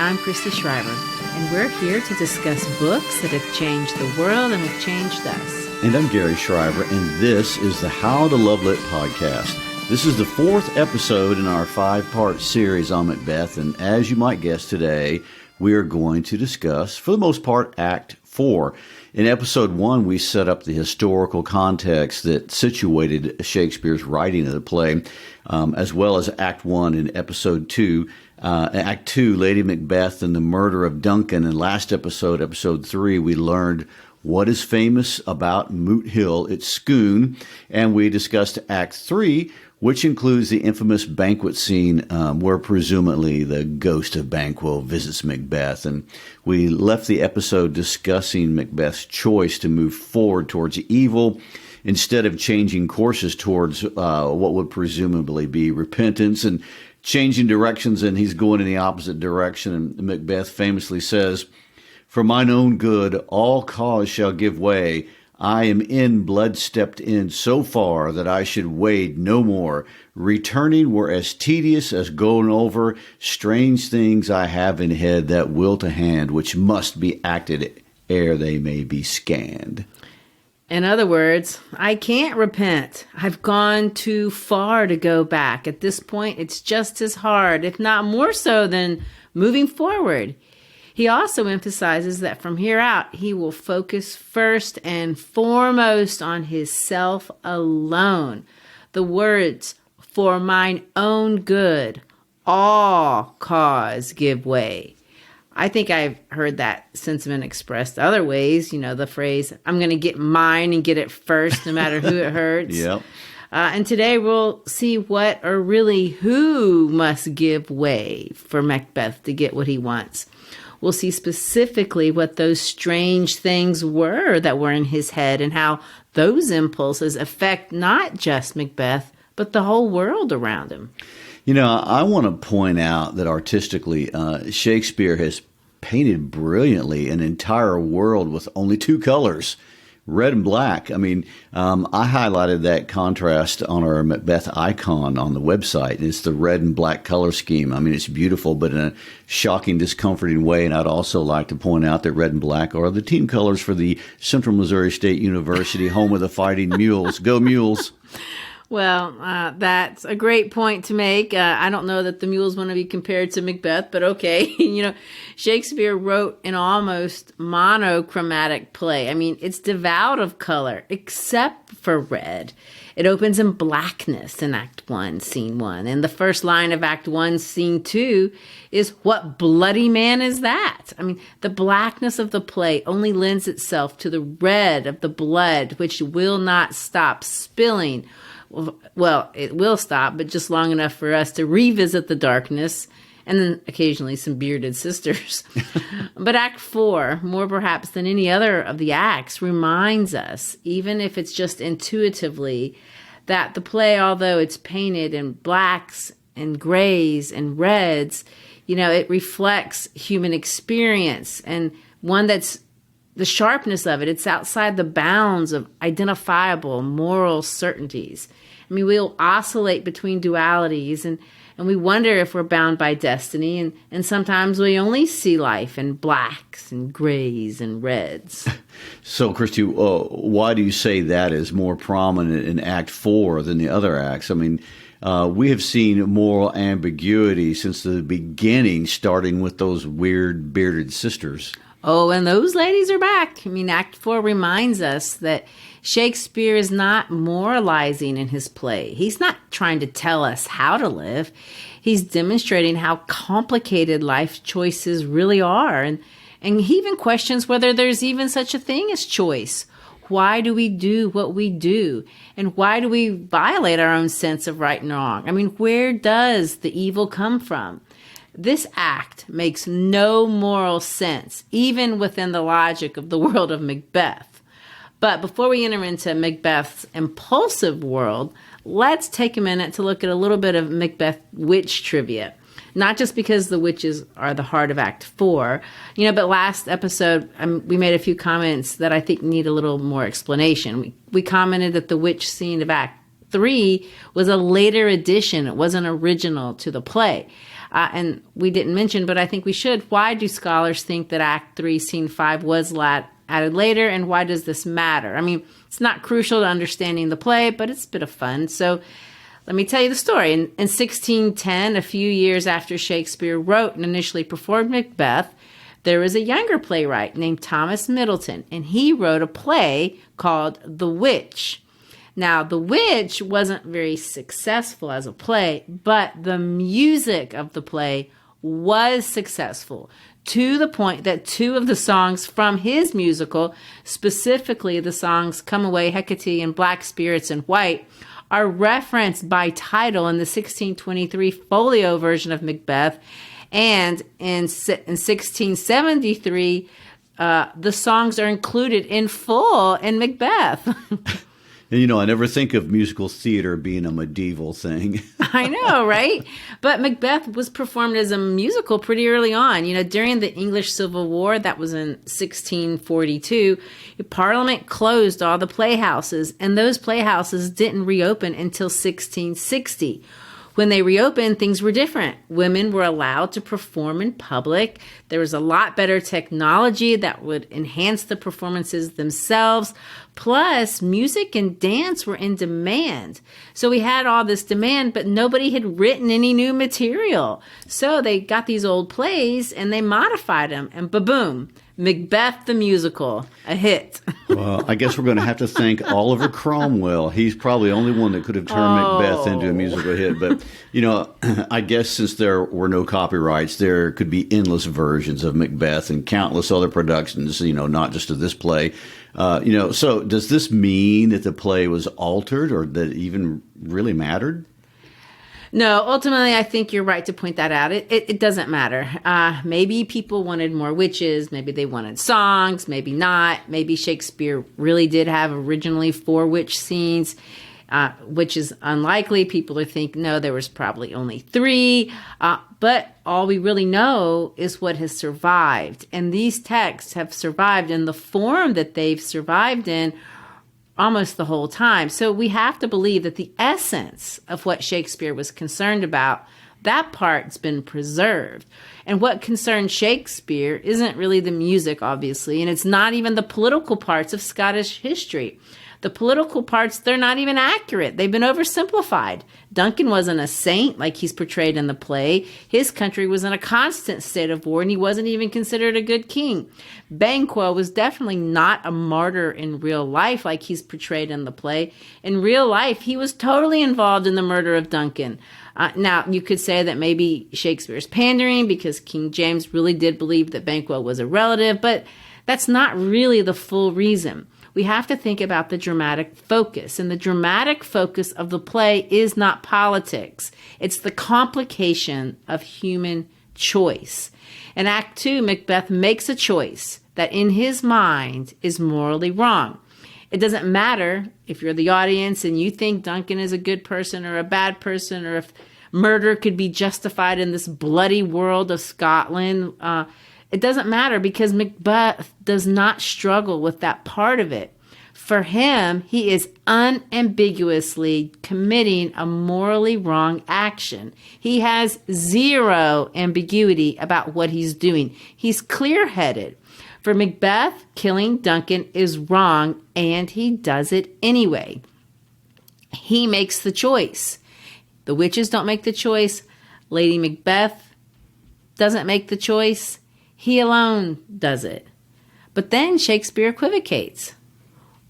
I'm Christy Shriver, and we're here to discuss books that have changed the world and have changed us. And I'm Gary Shriver, and this is the How to Love Lit podcast. This is the fourth episode in our 5-part series on Macbeth, and as you might guess today, we are going to discuss, for the most part, Act 4. In episode 1, we set up the historical context that situated Shakespeare's writing of the play, as well as Act 1 in episode 2. Act 2, Lady Macbeth and the murder of Duncan. And last episode, episode 3, we learned what is famous about Moot Hill, its Scone. And we discussed Act 3, which includes the infamous banquet scene where presumably the ghost of Banquo visits Macbeth. And we left the episode discussing Macbeth's choice to move forward towards evil instead of changing courses towards what would presumably be repentance, and changing directions, and he's going in the opposite direction. And Macbeth famously says, "For mine own good, all cause shall give way. I am in blood stepped in so far that I should wade no more. Returning were as tedious as going over. Strange things I have in head that will to hand, which must be acted ere they may be scanned." In other words, I can't repent. I've gone too far to go back. At this point, it's just as hard, if not more so, than moving forward. He also emphasizes that from here out, he will focus first and foremost on his self alone. The words, "for mine own good, all cause give way." I think I've heard that sentiment expressed other ways. You know, the phrase, "I'm going to get mine and get it first, no matter who it hurts." Yep. And today we'll see what, or really who, must give way for Macbeth to get what he wants. We'll see specifically what those strange things were that were in his head and how those impulses affect not just Macbeth, but the whole world around him. You know, I want to point out that artistically, Shakespeare has painted brilliantly an entire world with only two colors, red and black. I mean, I highlighted that contrast on our Macbeth icon on the website. It's the red and black color scheme. I mean, it's beautiful, but in a shocking, discomforting way. And I'd also like to point out that red and black are the team colors for the Central Missouri State University, home of the Fighting Mules. Go Mules! Well, that's a great point to make. I don't know that the mules want to be compared to Macbeth, but okay. You know, Shakespeare wrote an almost monochromatic play. I mean, it's devoid of color, except for red. It opens in blackness in Act 1, Scene 1. And the first line of Act 1, Scene 2 is, "What bloody man is that?" I mean, the blackness of the play only lends itself to the red of the blood, which will not stop spilling. Well, it will stop, but just long enough for us to revisit the darkness, and then occasionally some bearded sisters. But Act 4, more perhaps than any other of the acts, reminds us, even if it's just intuitively, that the play, although it's painted in blacks and grays and reds, you know, it reflects human experience, and one that's the sharpness of it, it's outside the bounds of identifiable moral certainties. I mean, we'll oscillate between dualities, and we wonder if we're bound by destiny, and sometimes we only see life in blacks and grays and reds. So, Christy, why do you say that is more prominent in Act 4 than the other acts? I mean, we have seen moral ambiguity since the beginning, starting with those weird bearded sisters. Oh, and those ladies are back. I mean, Act 4 reminds us that Shakespeare is not moralizing in his play. He's not trying to tell us how to live. He's demonstrating how complicated life choices really are. And he even questions whether there's even such a thing as choice. Why do we do what we do? And why do we violate our own sense of right and wrong? I mean, where does the evil come from? This act makes no moral sense, even within the logic of the world of Macbeth. But before we enter into Macbeth's impulsive world, let's take a minute to look at a little bit of Macbeth witch trivia. Not just because the witches are the heart of Act 4, but last episode we made a few comments that I think need a little more explanation. We commented that the witch scene of Act 3 was a later addition. It wasn't original to the play. And we didn't mention, but I think we should. Why do scholars think that Act 3, Scene 5 was added later, and why does this matter? I mean, it's not crucial to understanding the play, but it's a bit of fun. So let me tell you the story. In 1610, a few years after Shakespeare wrote and initially performed Macbeth, there was a younger playwright named Thomas Middleton, and he wrote a play called The Witch. Now, The Witch wasn't very successful as a play, but the music of the play was successful, to the point that two of the songs from his musical, specifically the songs Come Away Hecate and Black Spirits in White, are referenced by title in the 1623 folio version of Macbeth. And in 1673, the songs are included in full in Macbeth. And, I never think of musical theater being a medieval thing. I know, right? But Macbeth was performed as a musical pretty early on. During the English Civil War, that was in 1642, Parliament closed all the playhouses, and those playhouses didn't reopen until 1660. When they reopened, things were different. Women were allowed to perform in public. There was a lot better technology that would enhance the performances themselves. Plus, music and dance were in demand. So we had all this demand, but nobody had written any new material. So they got these old plays and they modified them, and ba-boom, Macbeth the musical, a hit. Well, I guess we're going to have to thank Oliver Cromwell. He's probably the only one that could have turned Macbeth into a musical hit. But, I guess since there were no copyrights, there could be endless versions of Macbeth and countless other productions, not just of this play. So does this mean that the play was altered or that it even really mattered? No, ultimately, I think you're right to point that out. It doesn't matter. Maybe people wanted more witches. Maybe they wanted songs. Maybe not. Maybe Shakespeare really did have originally 4 witch scenes, which is unlikely. People think, no, there was probably only 3. But all we really know is what has survived. And these texts have survived in the form that they've survived in almost the whole time. So we have to believe that the essence of what Shakespeare was concerned about, that part's been preserved. And what concerns Shakespeare isn't really the music, obviously, and it's not even the political parts of Scottish history. The political parts, they're not even accurate. They've been oversimplified. Duncan wasn't a saint like he's portrayed in the play. His country was in a constant state of war, and he wasn't even considered a good king. Banquo was definitely not a martyr in real life like he's portrayed in the play. In real life, he was totally involved in the murder of Duncan. Now, you could say that maybe Shakespeare's pandering because King James really did believe that Banquo was a relative, but that's not really the full reason. We have to think about the dramatic focus. And the dramatic focus of the play is not politics. It's the complication of human choice. In Act 2, Macbeth makes a choice that in his mind is morally wrong. It doesn't matter if you're the audience and you think Duncan is a good person or a bad person, or if murder could be justified in this bloody world of Scotland. It doesn't matter because Macbeth does not struggle with that part of it. For him, he is unambiguously committing a morally wrong action. He has zero ambiguity about what he's doing. He's clear-headed. For Macbeth, killing Duncan is wrong, and he does it anyway. He makes the choice. The witches don't make the choice. Lady Macbeth doesn't make the choice. He alone does it. But then Shakespeare equivocates.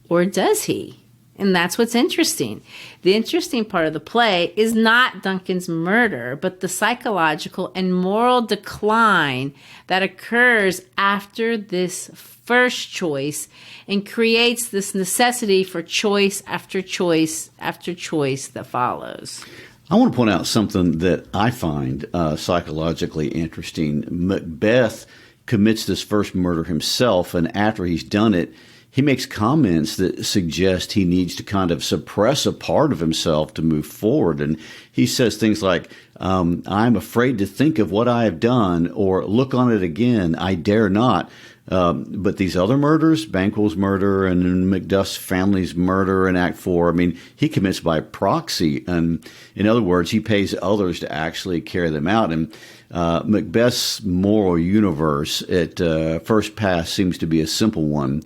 Or does he? And that's what's interesting. The interesting part of the play is not Duncan's murder, but the psychological and moral decline that occurs after this first choice and creates this necessity for choice after choice after choice that follows. I want to point out something that I find psychologically interesting. Macbeth commits this first murder himself, and after he's done it, he makes comments that suggest he needs to kind of suppress a part of himself to move forward. And he says things like, I'm afraid to think of what I have done, or look on it again, I dare not. But these other murders, Banquo's murder and Macduff's family's murder in Act 4, I mean, he commits by proxy. And in other words, he pays others to actually carry them out. And Macbeth's moral universe at first pass seems to be a simple one.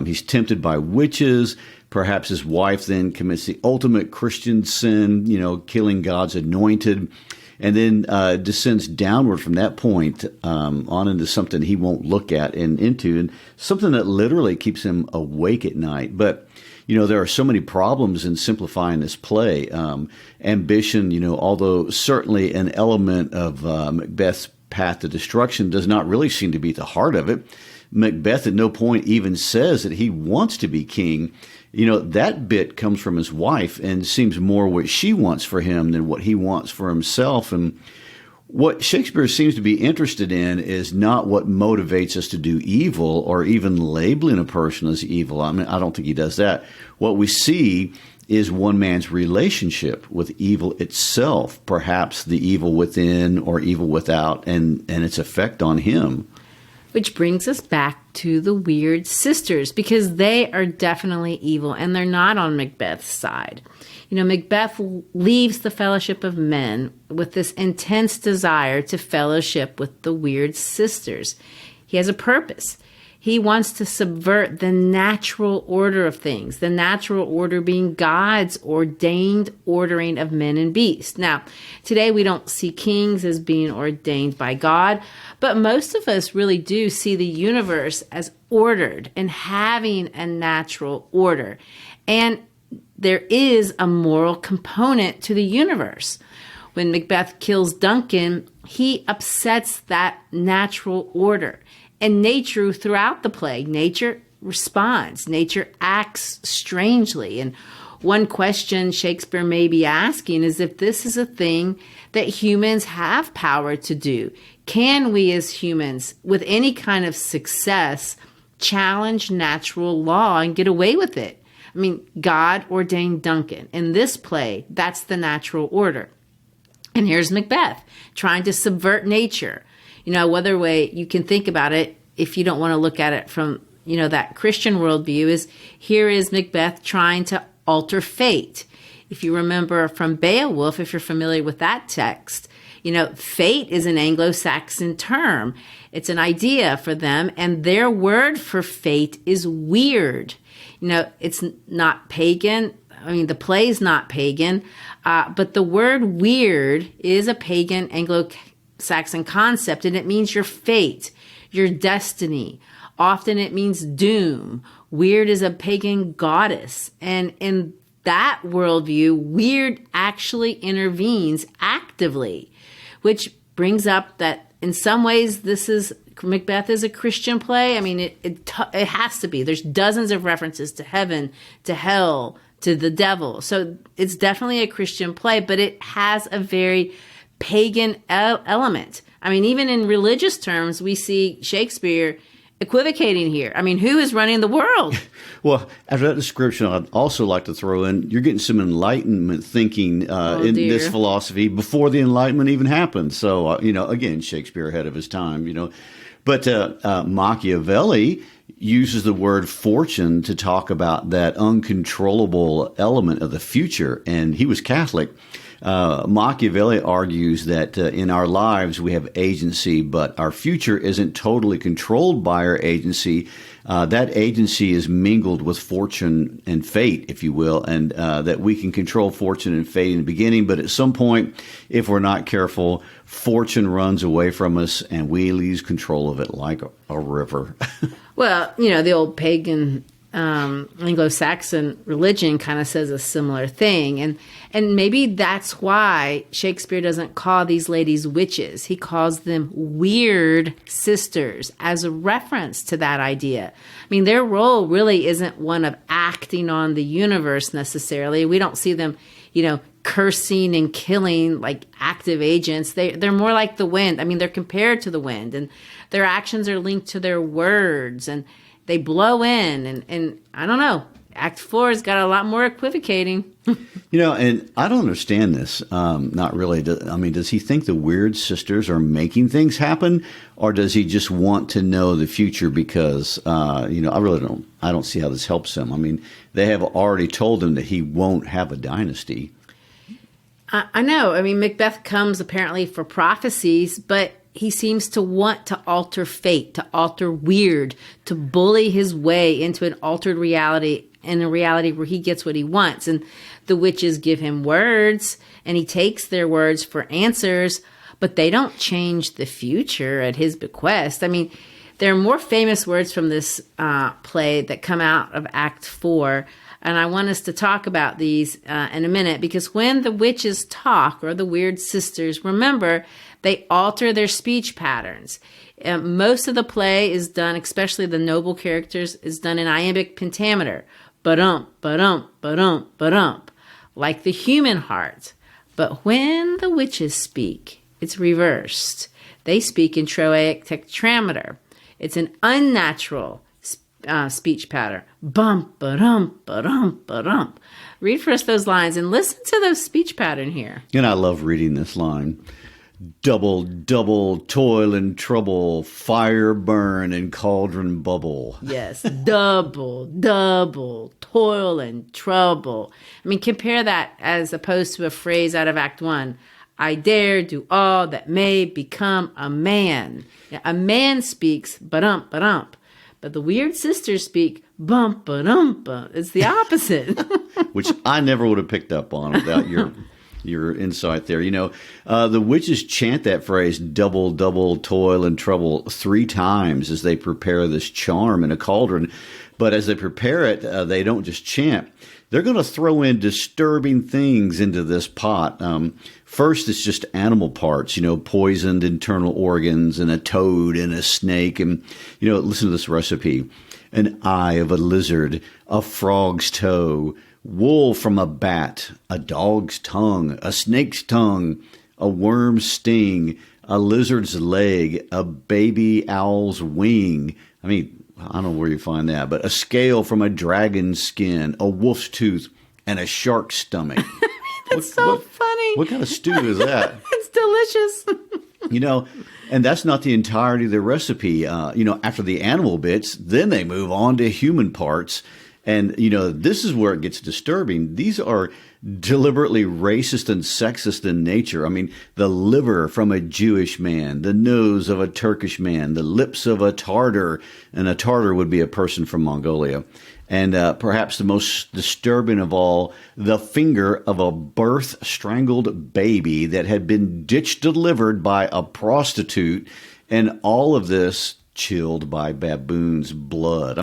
He's tempted by witches. Perhaps his wife then commits the ultimate Christian sin, killing God's anointed, and then descends downward from that point on into something he won't look at and into, and something that literally keeps him awake at night. But, there are so many problems in simplifying this play. Ambition, although certainly an element of Macbeth's path to destruction, does not really seem to be at the heart of it. Macbeth at no point even says that he wants to be king. That bit comes from his wife and seems more what she wants for him than what he wants for himself. And what Shakespeare seems to be interested in is not what motivates us to do evil or even labeling a person as evil. I mean, I don't think he does that. What we see is one man's relationship with evil itself, perhaps the evil within or evil without, and its effect on him. Which brings us back to the weird sisters, because they are definitely evil and they're not on Macbeth's side. Macbeth leaves the fellowship of men with this intense desire to fellowship with the weird sisters. He has a purpose. He wants to subvert the natural order of things, the natural order being God's ordained ordering of men and beasts. Now, today we don't see kings as being ordained by God, but most of us really do see the universe as ordered and having a natural order. And there is a moral component to the universe. When Macbeth kills Duncan, he upsets that natural order. And nature, throughout the play, nature responds. Nature acts strangely. And one question Shakespeare may be asking is if this is a thing that humans have power to do. Can we as humans, with any kind of success, challenge natural law and get away with it? I mean, God ordained Duncan. In this play, that's the natural order. And here's Macbeth trying to subvert nature. Whether way you can think about it, if you don't want to look at it from, that Christian worldview, is here is Macbeth trying to alter fate. If you remember from Beowulf, if you're familiar with that text, fate is an Anglo-Saxon term. It's an idea for them, and their word for fate is weird. It's not pagan. I mean, the play's not pagan, but the word weird is a pagan Anglo-Saxon concept, and it means your fate, your destiny. Often it means doom. Weird is a pagan goddess, and in that worldview, weird actually intervenes actively, which brings up that in some ways Macbeth is a Christian play. I mean, it has to be. There's dozens of references to heaven, to hell, to the devil. So it's definitely a Christian play, but it has a very pagan element. I mean, even in religious terms, we see Shakespeare equivocating here. I mean, who is running the world? Well, after that description, I'd also like to throw in, you're getting some Enlightenment thinking in this philosophy before the Enlightenment even happened. So, again, Shakespeare ahead of his time, But Machiavelli uses the word fortune to talk about that uncontrollable element of the future, and he was Catholic. Machiavelli argues that in our lives we have agency, but our future isn't totally controlled by our agency. That agency is mingled with fortune and fate, if you will, and that we can control fortune and fate in the beginning, but at some point, if we're not careful, fortune runs away from us and we lose control of it like a river. Well, the old pagan Anglo-Saxon religion kind of says a similar thing. And maybe that's why Shakespeare doesn't call these ladies witches. He calls them weird sisters as a reference to that idea. I mean, their role really isn't one of acting on the universe necessarily. We don't see them, cursing and killing like active agents. They're more like the wind. I mean, they're compared to the wind, and their actions are linked to their words, and they blow in, and I don't know. Act 4 has got a lot more equivocating. And I don't understand this. Not really. Does he think the weird sisters are making things happen, or does he just want to know the future? Because, I really don't. I don't see how this helps him. I mean, they have already told him that he won't have a dynasty. I know. I mean, Macbeth comes apparently for prophecies, but he seems to want to alter fate, to alter weird, to bully his way into an altered reality, in a reality where he gets what he wants. And the witches give him words, and he takes their words for answers, but they don't change the future at his bequest. I mean, there are more famous words from this play that come out of Act 4, and I want us to talk about these in a minute, because when the witches talk, or the weird sisters, remember, they alter their speech patterns. Most of the play is done, especially the noble characters, is done in iambic pentameter. Ba-dump, ba-dump, ba-dump, ba-dump, like the human heart. But when the witches speak, it's reversed. They speak in trochaic tetrameter. It's an unnatural speech pattern. Bump, ba-dump, ba-dump, ba-dump. Read for us those lines and listen to those speech pattern here. And I love reading this line. Double, double, toil and trouble, fire burn and cauldron bubble. Yes, double, double, toil and trouble. I mean, compare that as opposed to a phrase out of Act 1. I dare do all that may become a man. A man speaks, ba-dump, ba-dump. But the weird sisters speak, bump, ba-dump, ba. It's the opposite. Which I never would have picked up on without your insight there. The witches chant that phrase, double, double, toil and trouble, 3 times as they prepare this charm in a cauldron. But as they prepare it, they don't just chant. They're going to throw in disturbing things into this pot. First, it's just animal parts, poisoned internal organs, and a toad and a snake. And, listen to this recipe. An eye of a lizard, a frog's toe, wool from a bat, a dog's tongue, a snake's tongue, a worm's sting, a lizard's leg, a baby owl's wing. I mean, I don't know where you find that, but a scale from a dragon's skin, a wolf's tooth, and a shark's stomach. That's so funny. What kind of stew is that? It's delicious. And that's not the entirety of the recipe. After the animal bits, then they move on to human parts. And, this is where it gets disturbing. These are deliberately racist and sexist in nature. I mean, the liver from a Jewish man, the nose of a Turkish man, the lips of a Tartar, and a Tartar would be a person from Mongolia. And perhaps the most disturbing of all, the finger of a birth-strangled baby that had been ditch-delivered by a prostitute, and all of this chilled by baboon's blood.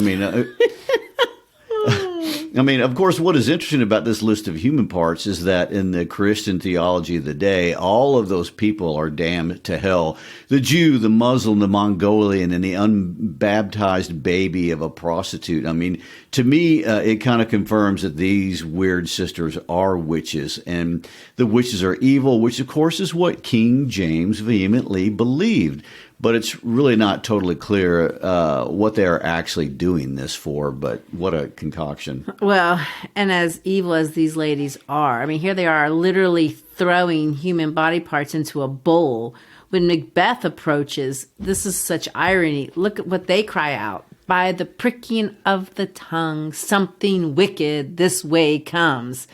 Of course, what is interesting about this list of human parts is that in the Christian theology of the day, all of those people are damned to hell. The Jew, the Muslim, the Mongolian, and the unbaptized baby of a prostitute. To me, it kind of confirms that these weird sisters are witches, and the witches are evil, which, of course, is what King James vehemently believed. But it's really not totally clear what they're actually doing this for, but what a concoction. Well, and as evil as these ladies are, here they are literally throwing human body parts into a bowl. When Macbeth approaches, this is such irony. Look at what they cry out. By the pricking of the tongue, something wicked this way comes.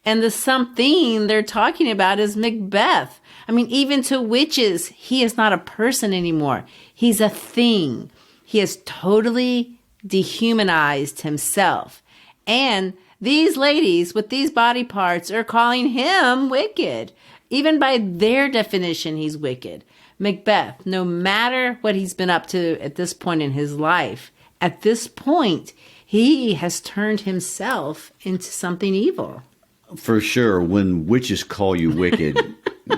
And the something they're talking about is Macbeth. Even to witches, he is not a person anymore. He's a thing. He has totally dehumanized himself. And these ladies with these body parts are calling him wicked. Even by their definition, he's wicked. Macbeth, no matter what he's been up to at this point in his life, at this point, he has turned himself into something evil. For sure, when witches call you wicked,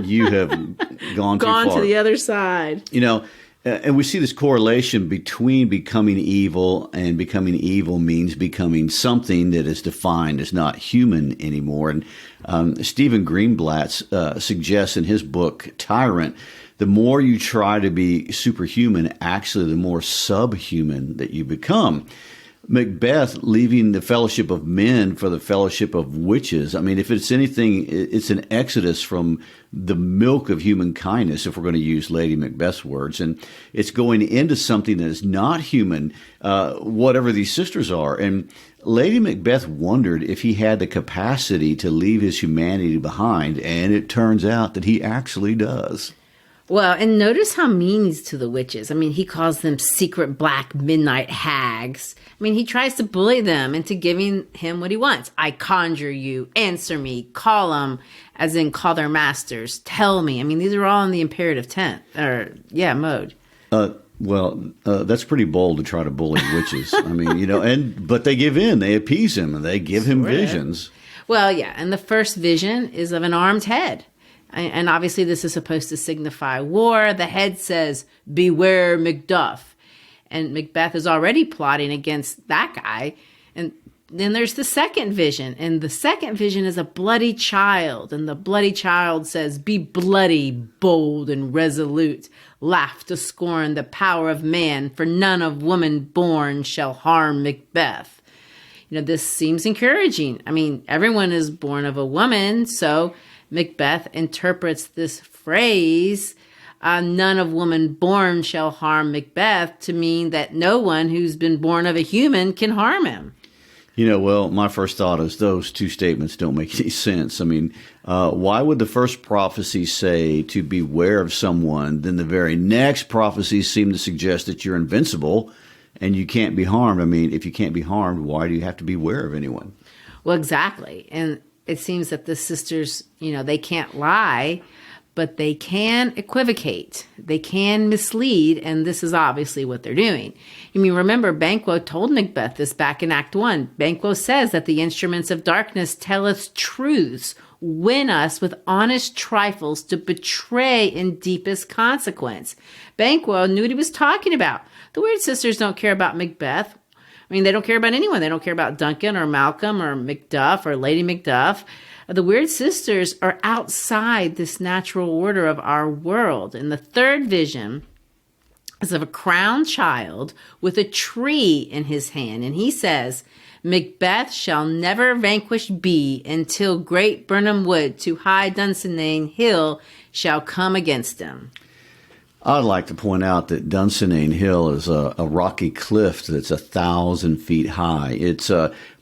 you have gone too far. Gone to the other side. And we see this correlation between becoming evil, and becoming evil means becoming something that is defined as not human anymore. And Stephen Greenblatt suggests in his book, Tyrant, the more you try to be superhuman, actually, the more subhuman that you become. Macbeth leaving the fellowship of men for the fellowship of witches. I mean, if it's anything, it's an exodus from the milk of human kindness, if we're going to use Lady Macbeth's words. And it's going into something that is not human, whatever these sisters are. And Lady Macbeth wondered if he had the capacity to leave his humanity behind. And it turns out that he actually does. Well, and notice how mean he's to the witches. I mean, he calls them secret black midnight hags. I mean, he tries to bully them into giving him what he wants. I conjure you, answer me, call them, as in call their masters, tell me. I mean, these are all in the imperative mode. That's pretty bold to try to bully witches. I mean, but they give in, they appease him, and they give him visions. Well, yeah, and the first vision is of an armed head. And obviously this is supposed to signify war. The head says, beware Macduff. And Macbeth is already plotting against that guy. And then there's the second vision. And the second vision is a bloody child. And the bloody child says, be bloody, bold, and resolute. Laugh to scorn the power of man, for none of woman born shall harm Macbeth. This seems encouraging. I mean, everyone is born of a woman, so Macbeth interprets this phrase, none of woman born shall harm Macbeth, to mean that no one who's been born of a human can harm him. My first thought is those two statements don't make any sense. I mean, why would the first prophecy say to beware of someone, then the very next prophecies seem to suggest that you're invincible and you can't be harmed? I mean, if you can't be harmed, why do you have to beware of anyone? Well, exactly. And it seems that the sisters, they can't lie, but they can equivocate. They can mislead, and this is obviously what they're doing. I mean, remember, Banquo told Macbeth this back in Act 1. Banquo says that the instruments of darkness tell us truths, win us with honest trifles to betray in deepest consequence. Banquo knew what he was talking about. The Weird Sisters don't care about Macbeth. I mean, they don't care about anyone. They don't care about Duncan or Malcolm or Macduff or Lady Macduff. The Weird Sisters are outside this natural order of our world. And the third vision is of a crowned child with a tree in his hand. And he says, Macbeth shall never vanquished be until great Burnham Wood to high Dunsinane Hill shall come against him. I'd like to point out that Dunsinane Hill is a rocky cliff that's 1,000 feet high. It's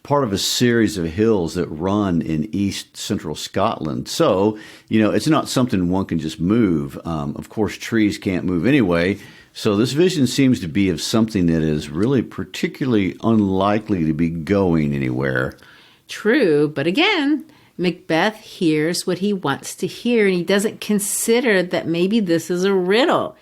part of a series of hills that run in east central Scotland. So, it's not something one can just move. Of course, trees can't move anyway. So this vision seems to be of something that is really particularly unlikely to be going anywhere. True, but again, Macbeth hears what he wants to hear, and he doesn't consider that maybe this is a riddle.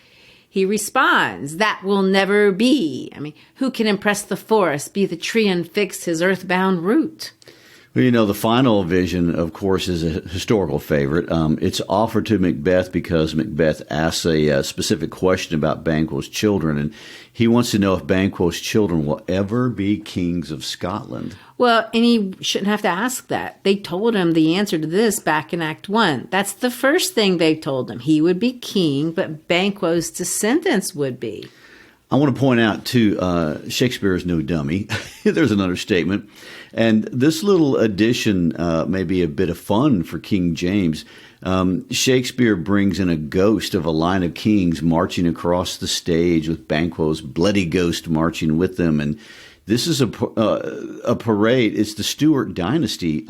He responds, that will never be. I mean, who can impress the forest, be the tree unfixed his earthbound root? Well, the final vision, of course, is a historical favorite. It's offered to Macbeth because Macbeth asks a specific question about Banquo's children, and he wants to know if Banquo's children will ever be kings of Scotland. Well, and he shouldn't have to ask that. They told him the answer to this back in Act 1. That's the first thing they told him. He would be king, but Banquo's descendants would be. I want to point out, too, Shakespeare is no dummy. There's an understatement. And this little addition may be a bit of fun for King James. Shakespeare brings in a ghost of a line of kings marching across the stage with Banquo's bloody ghost marching with them. And this is a parade. It's the Stuart dynasty.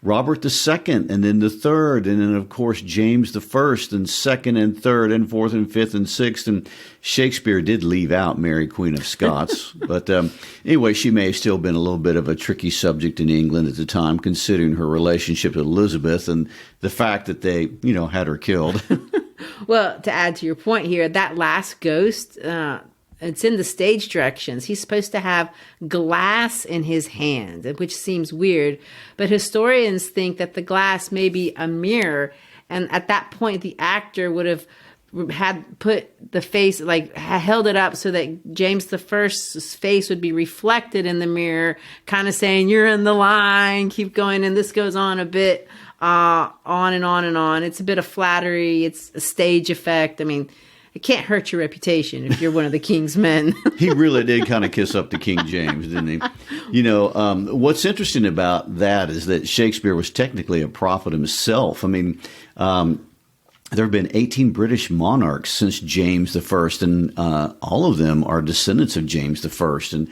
Robert II, and then the third, and then, of course, James the First, and second and third and fourth and fifth and sixth. And Shakespeare did leave out Mary, Queen of Scots. But anyway, she may have still been a little bit of a tricky subject in England at the time, considering her relationship with Elizabeth and the fact that they, had her killed. Well, to add to your point here, that last ghost, it's in the stage directions. He's supposed to have glass in his hand, which seems weird. But historians think that the glass may be a mirror. And at that point, the actor would have had put the face, held it up so that James the First's face would be reflected in the mirror, kind of saying, you're in the line, keep going. And this goes on a bit, on and on and on. It's a bit of flattery. It's a stage effect. I mean, it can't hurt your reputation if you're one of the king's men. He really did kind of kiss up to King James, didn't he? What's interesting about that is that Shakespeare was technically a prophet himself. I mean, there have been 18 British monarchs since James I, and all of them are descendants of James I. And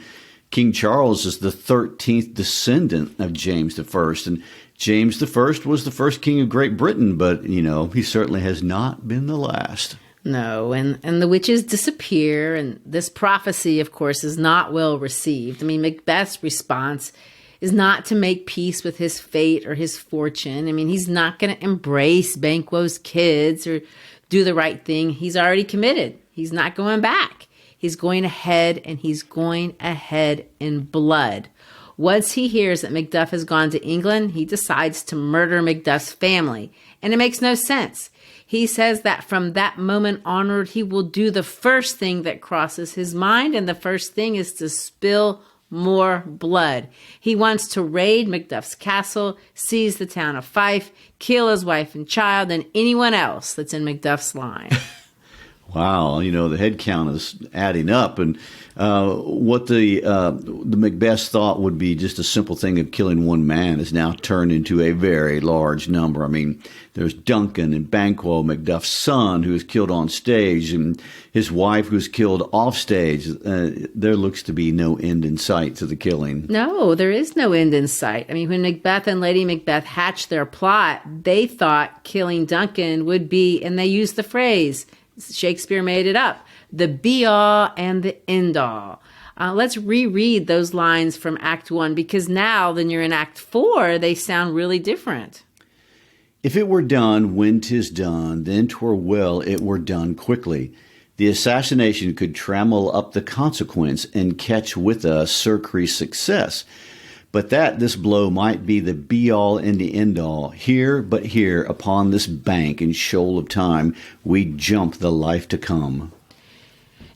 King Charles is the 13th descendant of James I. And James I was the first king of Great Britain, but, he certainly has not been the last. No, and the witches disappear, and this prophecy, of course, is not well received. I mean, Macbeth's response is not to make peace with his fate or his fortune. I mean, he's not going to embrace Banquo's kids or do the right thing. He's already committed. He's not going back. He's going ahead, and he's going ahead in blood. Once he hears that Macduff has gone to England, he decides to murder Macduff's family, and it makes no sense. He says that from that moment onward, he will do the first thing that crosses his mind, and the first thing is to spill more blood. He wants to raid Macduff's castle, seize the town of Fife, kill his wife and child, and anyone else that's in Macduff's line. Wow, the head count is adding up, and what the Macbeth thought would be just a simple thing of killing one man is now turned into a very large number. I mean, there's Duncan and Banquo, Macduff's son, who is killed on stage, and his wife who's killed off stage. There looks to be no end in sight to the killing. No, there is no end in sight. I mean, when Macbeth and Lady Macbeth hatched their plot, they thought killing Duncan would be, and they used the phrase, Shakespeare made it up, the be-all and the end-all. Let's reread those lines from Act 1, because now, then you're in Act 4, they sound really different. If it were done when 'tis done, then 'twere well it were done quickly. The assassination could trammel up the consequence and catch with us surcease success. But that this blow might be the be-all and the end-all, here but here upon this bank and shoal of time, we jump the life to come.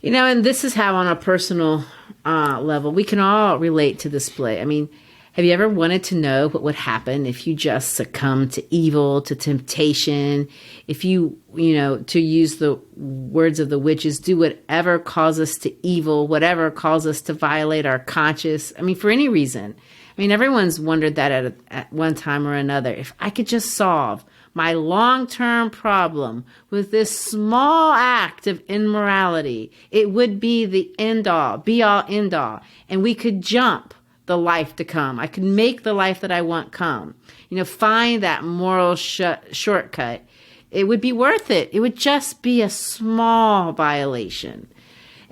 And this is how on a personal level, we can all relate to this play. I mean, have you ever wanted to know what would happen if you just succumb to evil, to temptation, if you, to use the words of the witches, do whatever calls us to evil, whatever calls us to violate our conscience, I mean, for any reason. I mean, everyone's wondered that at one time or another. If I could just solve my long-term problem with this small act of immorality, it would be the end-all, be-all, end-all, and we could jump the life to come. I could make the life that I want come. Find that moral shortcut. It would be worth it. It would just be a small violation.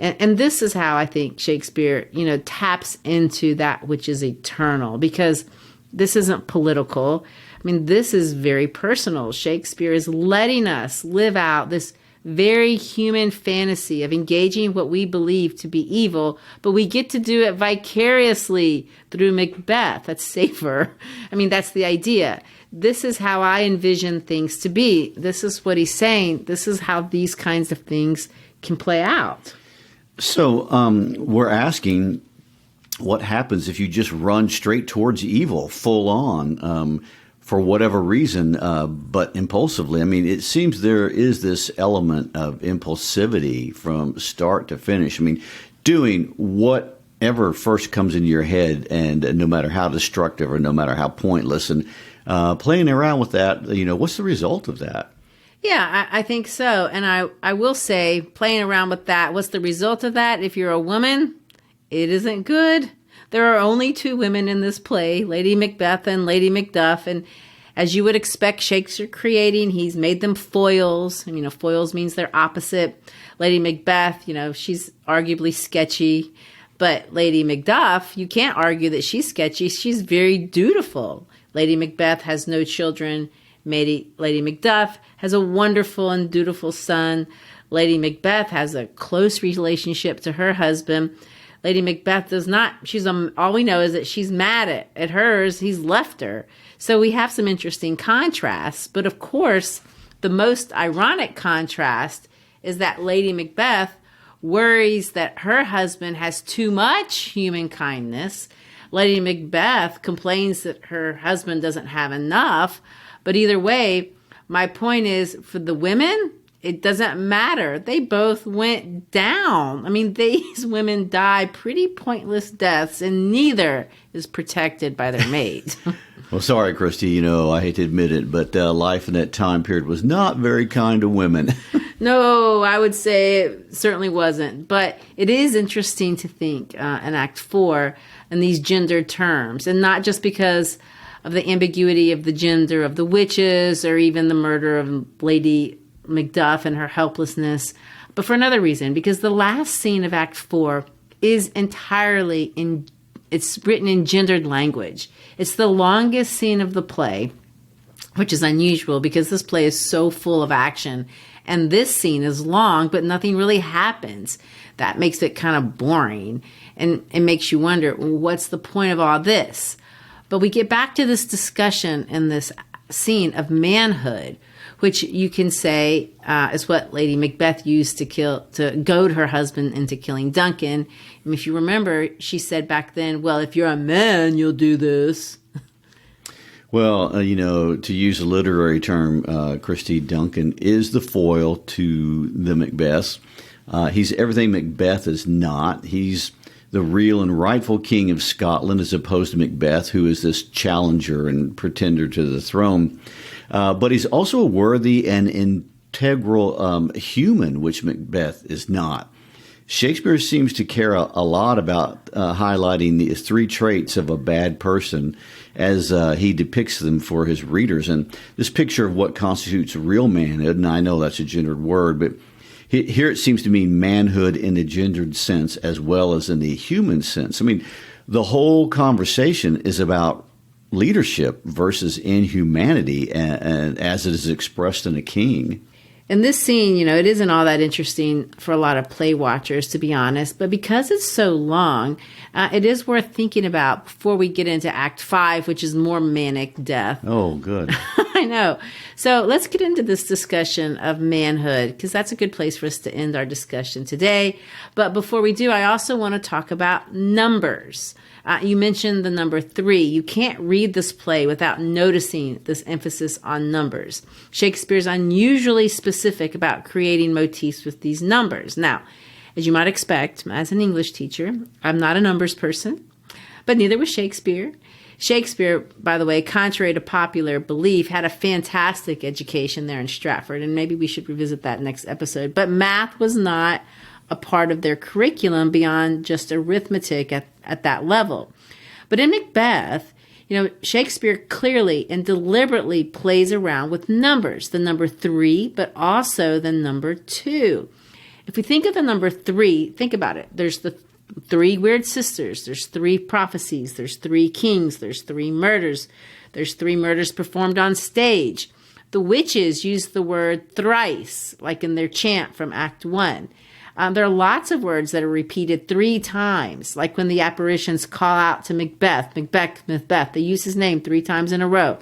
And this is how I think Shakespeare, taps into that which is eternal, because this isn't political. I mean, this is very personal. Shakespeare is letting us live out this very human fantasy of engaging what we believe to be evil, but we get to do it vicariously through Macbeth. That's safer. I mean, that's the idea. This is how I envision things to be. This is what he's saying. This is how these kinds of things can play out. So we're asking what happens if you just run straight towards evil, full on, for whatever reason, but impulsively. I mean, it seems there is this element of impulsivity from start to finish. I mean, doing whatever first comes into your head, and no matter how destructive or no matter how pointless, and playing around with that, what's the result of that? Yeah, I think so. And I will say, playing around with that, what's the result of that? If you're a woman, it isn't good. There are only two women in this play, Lady Macbeth and Lady Macduff. And as you would expect Shakespeare creating, he's made them foils. Foils means they're opposite. Lady Macbeth, she's arguably sketchy. But Lady Macduff, you can't argue that she's sketchy. She's very dutiful. Lady Macbeth has no children. Lady Macduff has a wonderful and dutiful son. Lady Macbeth has a close relationship to her husband. Lady Macbeth does not. All we know is that she's mad at hers. He's left her. So we have some interesting contrasts. But of course, the most ironic contrast is that Lady Macbeth worries that her husband has too much human kindness. Lady Macbeth complains that her husband doesn't have enough. But either way, my point is, for the women, it doesn't matter. They both went down. I mean, these women die pretty pointless deaths, and neither is protected by their mate. Well, sorry, Christy, I hate to admit it, but life in that time period was not very kind to women. No, I would say it certainly wasn't. But it is interesting to think in Act 4 in these gender terms, and not just because of the ambiguity of the gender of the witches or even the murder of Lady Macduff and her helplessness, but for another reason, because the last scene of Act 4 is entirely it's written in gendered language. It's the longest scene of the play, which is unusual because this play is so full of action. And this scene is long, but nothing really happens. That makes it kind of boring. And it makes you wonder, well, what's the point of all this? But we get back to this discussion in this scene of manhood, which you can say is what Lady Macbeth used to goad her husband into killing Duncan. And if you remember, she said back then, well, if you're a man, you'll do this. Well, to use a literary term, Christy, Duncan is the foil to the Macbeths. He's everything Macbeth is not. He's the real and rightful king of Scotland, as opposed to Macbeth, who is this challenger and pretender to the throne. But he's also a worthy and integral human, which Macbeth is not. Shakespeare seems to care a lot about highlighting the three traits of a bad person as he depicts them for his readers. And this picture of what constitutes real manhood, and I know that's a gendered word, but here it seems to mean manhood in the gendered sense as well as in the human sense. I mean, the whole conversation is about leadership versus inhumanity, and as it is expressed in a king. In this scene, it isn't all that interesting for a lot of play watchers, to be honest. But because it's so long, it is worth thinking about before we get into Act 5, which is more manic death. Oh, good. I know. So let's get into this discussion of manhood, because that's a good place for us to end our discussion today. But before we do, I also want to talk about numbers. You mentioned the number 3. You can't read this play without noticing this emphasis on numbers. Shakespeare's unusually specific about creating motifs with these numbers. Now, as you might expect, as an English teacher, I'm not a numbers person, but neither was Shakespeare. Shakespeare, by the way, contrary to popular belief, had a fantastic education there in Stratford, and maybe we should revisit that next episode. But math was not a part of their curriculum beyond just arithmetic at that level. But in Macbeth, Shakespeare clearly and deliberately plays around with numbers, the number 3, but also the number 2. If we think of the number 3, think about it. There's the 3 weird sisters. There's 3 prophecies. There's 3 kings. There's 3 murders. There's 3 murders performed on stage. The witches use the word thrice, like in their chant from Act 1. There are lots of words that are repeated 3 times, like when the apparitions call out to Macbeth, Macbeth, Macbeth. They use his name 3 times in a row.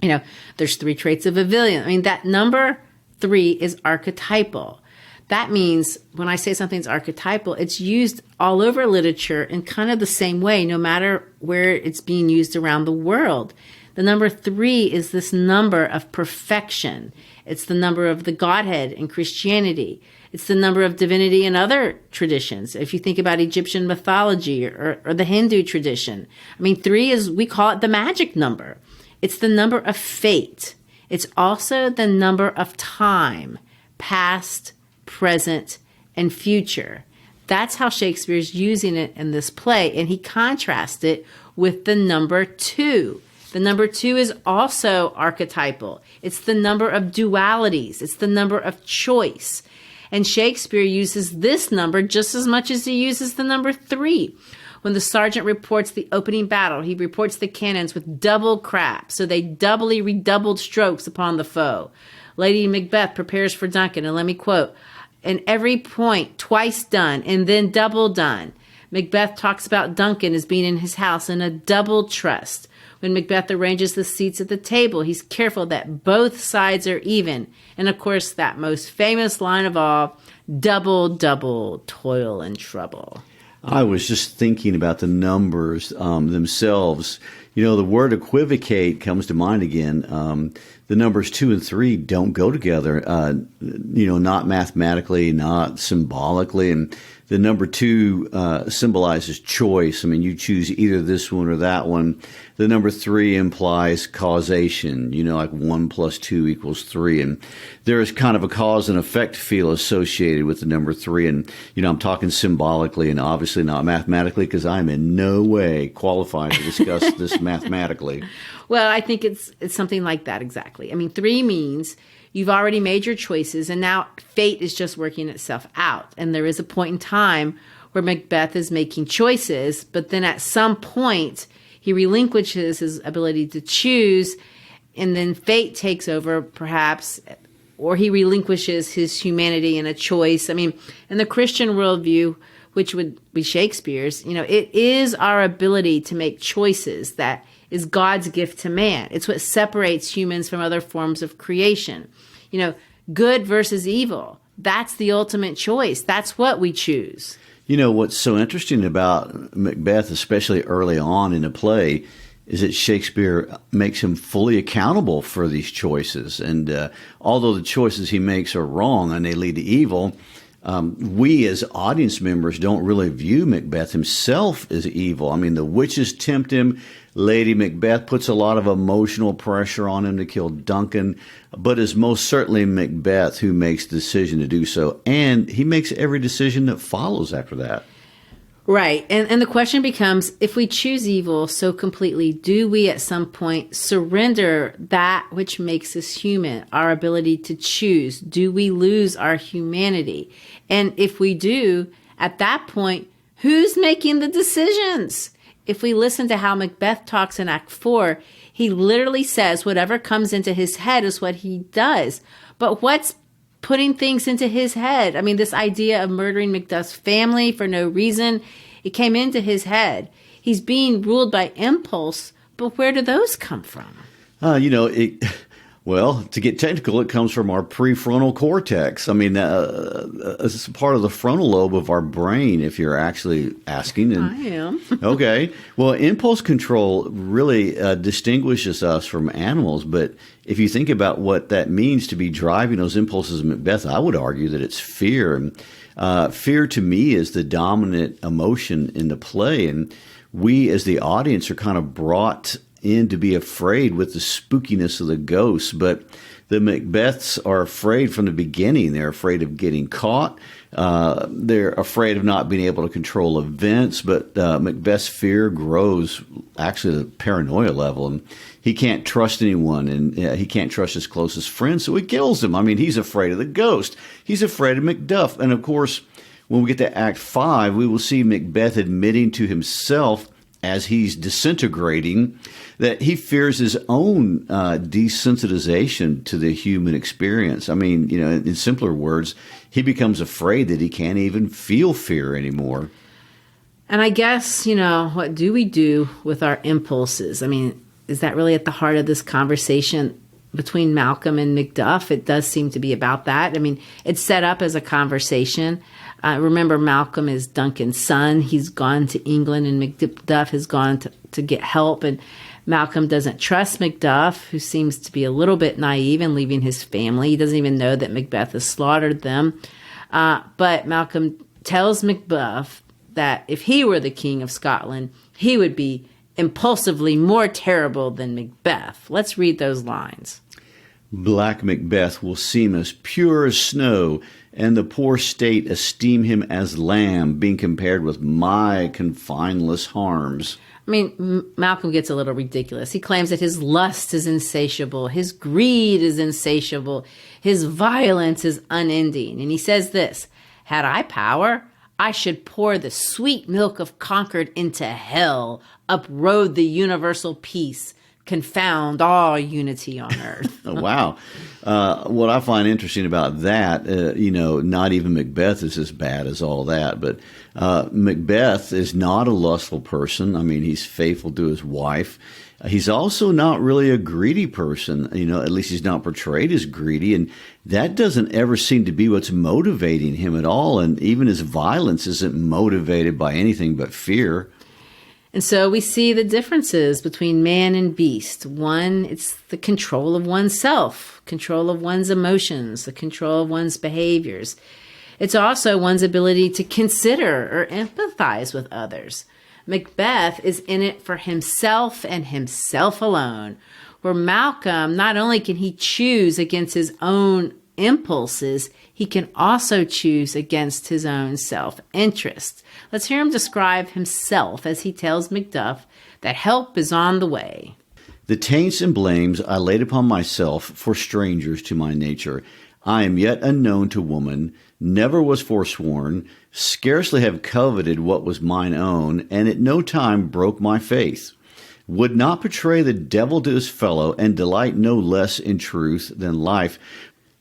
There's 3 traits of a villain. I mean, that number 3 is archetypal. That means when I say something's archetypal, it's used all over literature in kind of the same way, no matter where it's being used around the world. The number 3 is this number of perfection. It's the number of the Godhead in Christianity. It's the number of divinity in other traditions. If you think about Egyptian mythology or the Hindu tradition, 3 we call it the magic number. It's the number of fate. It's also the number of time, past, present, and future. That's how Shakespeare's using it in this play, and he contrasts it with the number 2. The number 2 is also archetypal. It's the number of dualities. It's the number of choice. And Shakespeare uses this number just as much as he uses the number 3. When the sergeant reports the opening battle, he reports the cannons with double crap, so they doubly redoubled strokes upon the foe. Lady Macbeth prepares for Duncan, and let me quote, "And every point twice done, and then double done." Macbeth talks about Duncan as being in his house in a double trust. When Macbeth arranges the seats at the table, he's careful that both sides are even. And of course, that most famous line of all, double, double, toil and trouble. I was just thinking about the numbers themselves. The word equivocate comes to mind again. the numbers 2 and 3 don't go together, not mathematically, not symbolically. And the number 2 symbolizes choice. I mean, you choose either this one or that one. The number 3 implies causation, like 1 + 2 = 3. And there is kind of a cause and effect feel associated with the number 3. And, I'm talking symbolically and obviously not mathematically, because I'm in no way qualified to discuss this mathematically. Well, I think it's something like that exactly. I mean, 3 means you've already made your choices, and now fate is just working itself out. And there is a point in time where Macbeth is making choices, but then at some point he relinquishes his ability to choose, and then fate takes over, perhaps, or he relinquishes his humanity in a choice. I mean, in the Christian worldview, which would be Shakespeare's, it is our ability to make choices that is God's gift to man. It's what separates humans from other forms of creation. Good versus evil. That's the ultimate choice. That's what we choose. What's so interesting about Macbeth, especially early on in the play, is that Shakespeare makes him fully accountable for these choices. And although the choices he makes are wrong and they lead to evil, we as audience members don't really view Macbeth himself as evil. I mean, the witches tempt him. Lady Macbeth puts a lot of emotional pressure on him to kill Duncan, but it's most certainly Macbeth who makes the decision to do so. And he makes every decision that follows after that. Right. And the question becomes, if we choose evil so completely, do we at some point surrender that which makes us human, our ability to choose? Do we lose our humanity? And if we do, at that point, who's making the decisions? If we listen to how Macbeth talks in Act 4, he literally says whatever comes into his head is what he does. But what's putting things into his head? I mean, this idea of murdering Macduff's family for no reason, it came into his head. He's being ruled by impulse, but where do those come from? Well, to get technical, it comes from our prefrontal cortex. I mean, it's part of the frontal lobe of our brain, if you're actually asking. And, I am. Okay. Well, impulse control really distinguishes us from animals. But if you think about what that means to be driving those impulses of Macbeth, I would argue that it's fear. And fear, to me, is the dominant emotion in the play. And we, as the audience, are kind of brought in to be afraid with the spookiness of the ghosts. But the Macbeths are afraid from the beginning. They're afraid of getting caught. They're afraid of not being able to control events. But Macbeth's fear grows actually at a paranoia level. And he can't trust anyone, and he can't trust his closest friends, so he kills them. I mean, he's afraid of the ghost. He's afraid of Macduff. And of course, when we get to Act 5, we will see Macbeth admitting to himself as he's disintegrating that he fears his own desensitization to the human experience. I mean, in simpler words, he becomes afraid that he can't even feel fear anymore. And I guess, what do we do with our impulses? I mean, is that really at the heart of this conversation between Malcolm and Macduff? It does seem to be about that. I mean, it's set up as a conversation. Remember, Malcolm is Duncan's son. He's gone to England, and Macduff has gone to get help. And Malcolm doesn't trust Macduff, who seems to be a little bit naive in leaving his family. He doesn't even know that Macbeth has slaughtered them. But Malcolm tells Macbeth that if he were the king of Scotland, he would be impulsively more terrible than Macbeth. Let's read those lines. Black Macbeth will seem as pure as snow, and the poor state esteem him as lamb, being compared with my confineless harms. I mean, Malcolm gets a little ridiculous. He claims that his lust is insatiable, his greed is insatiable, his violence is unending. And he says this, had I power, I should pour the sweet milk of Concord into hell, uproad the universal peace, confound all unity on earth. Oh, wow. What I find interesting about that, not even Macbeth is as bad as all that, but Macbeth is not a lustful person. I mean, he's faithful to his wife. He's also not really a greedy person. At least he's not portrayed as greedy, and that doesn't ever seem to be what's motivating him at all. And even his violence isn't motivated by anything but fear. And so we see the differences between man and beast. One, it's the control of oneself, control of one's emotions, the control of one's behaviors. It's also one's ability to consider or empathize with others. Macbeth is in it for himself and himself alone, where Malcolm, not only can he choose against his own impulses, he can also choose against his own self-interest. Let's hear him describe himself as he tells Macduff that help is on the way. The taints and blames I laid upon myself for strangers to my nature. I am yet unknown to woman, never was forsworn, scarcely have coveted what was mine own, and at no time broke my faith. Would not betray the devil to his fellow, and delight no less in truth than life.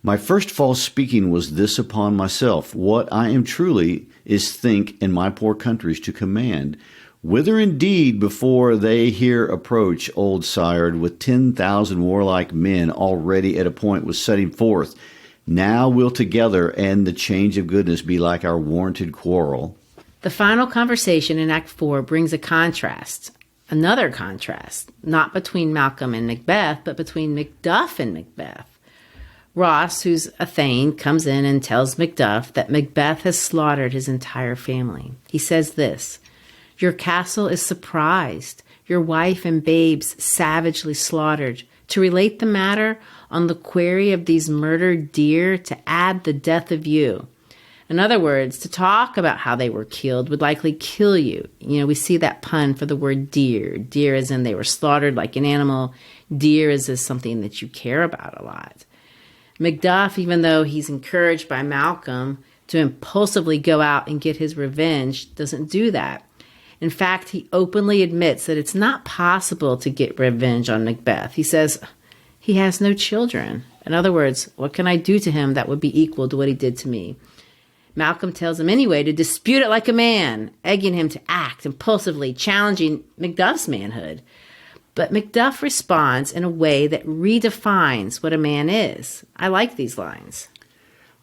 My first false speaking was this upon myself: what I am truly is think in my poor countries to command. Whither indeed before they here approach, old sired, with 10,000 warlike men already at a point was setting forth. Now will together and the change of goodness be like our warranted quarrel. The final conversation in Act 4 brings a contrast, another contrast, not between Malcolm and Macbeth, but between Macduff and Macbeth. Ross, who's a thane, comes in and tells Macduff that Macbeth has slaughtered his entire family. He says this: "Your castle is surprised, your wife and babes savagely slaughtered. To relate the matter on the query of these murdered deer, to add the death of you." In other words, to talk about how they were killed would likely kill you. We see that pun for the word deer. Deer as in they were slaughtered like an animal. Deer as something that you care about a lot. Macduff, even though he's encouraged by Malcolm to impulsively go out and get his revenge, doesn't do that. In fact, he openly admits that it's not possible to get revenge on Macbeth. He says he has no children. In other words, what can I do to him that would be equal to what he did to me? Malcolm tells him anyway to dispute it like a man, egging him to act impulsively, challenging Macduff's manhood. But Macduff responds in a way that redefines what a man is. I like these lines.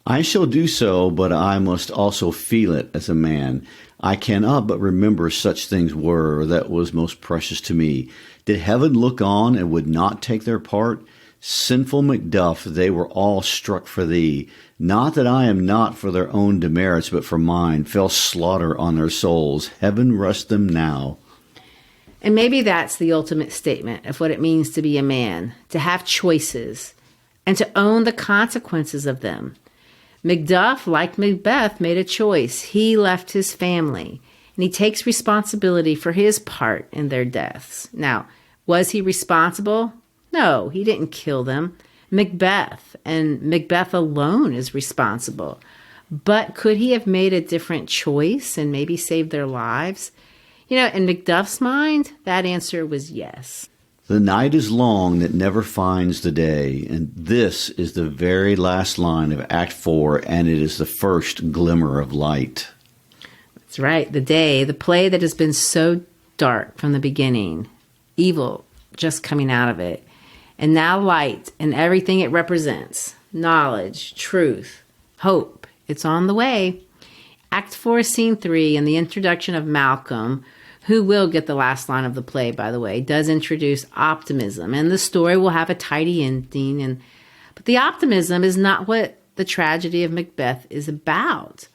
I shall do so, but I must also feel it as a man. I cannot but remember such things were, that was most precious to me. Did heaven look on and would not take their part? Sinful Macduff, they were all struck for thee. Not that I am not for their own demerits, but for mine, fell slaughter on their souls. Heaven rest them now. And maybe that's the ultimate statement of what it means to be a man, to have choices, and to own the consequences of them. Macduff, like Macbeth, made a choice. He left his family, and he takes responsibility for his part in their deaths. Now, was he responsible? No, he didn't kill them. Macbeth, and Macbeth alone, is responsible. But could he have made a different choice and maybe saved their lives? In Macduff's mind, that answer was yes. The night is long that never finds the day, and this is the very last line of Act 4, and it is the first glimmer of light. That's right, the day, the play that has been so dark from the beginning, evil just coming out of it, and now light and everything it represents, knowledge, truth, hope, it's on the way. Act 4, Scene 3, and the introduction of Malcolm, who will get the last line of the play, by the way, does introduce optimism, and the story will have a tidy ending. But the optimism is not what the tragedy of Macbeth is about.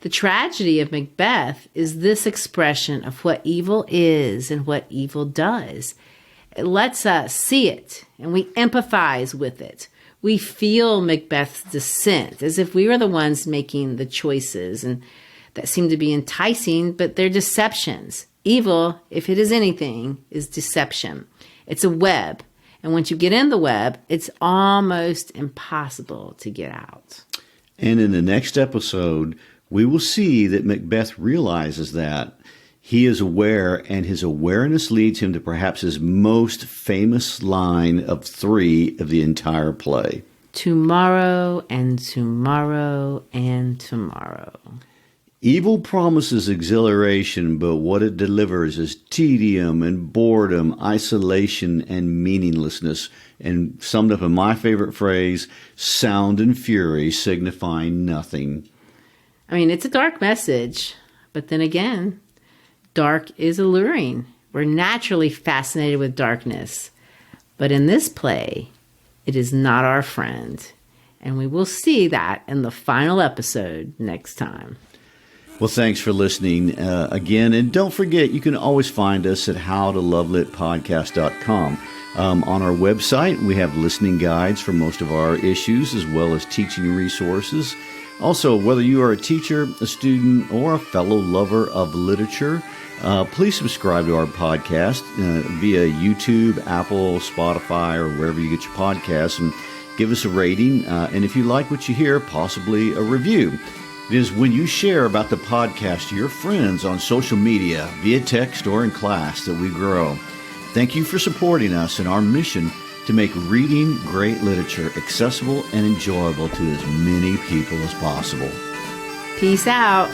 The tragedy of Macbeth is this expression of what evil is and what evil does. It lets us see it, and we empathize with it. We feel Macbeth's descent as if we were the ones making the choices, and that seem to be enticing, but they're deceptions. Evil, if it is anything, is deception. It's a web. And once you get in the web, it's almost impossible to get out. And in the next episode, we will see that Macbeth realizes that. He is aware, and his awareness leads him to perhaps his most famous line of 3 of the entire play. Tomorrow and tomorrow and tomorrow. Evil promises exhilaration, but what it delivers is tedium and boredom, isolation and meaninglessness, and summed up in my favorite phrase, sound and fury signifying nothing. It's a dark message, but then again, dark is alluring. We're naturally fascinated with darkness. But in this play, it is not our friend. And we will see that in the final episode next time. Well, thanks for listening again. And don't forget, you can always find us at howtolovelytpodcast.com. On our website, we have listening guides for most of our issues, as well as teaching resources. Also, whether you are a teacher, a student, or a fellow lover of literature, please subscribe to our podcast via YouTube, Apple, Spotify, or wherever you get your podcasts, and give us a rating. And if you like what you hear, possibly a review. It is when you share about the podcast to your friends on social media, via text or in class, that we grow. Thank you for supporting us in our mission to make reading great literature accessible and enjoyable to as many people as possible. Peace out.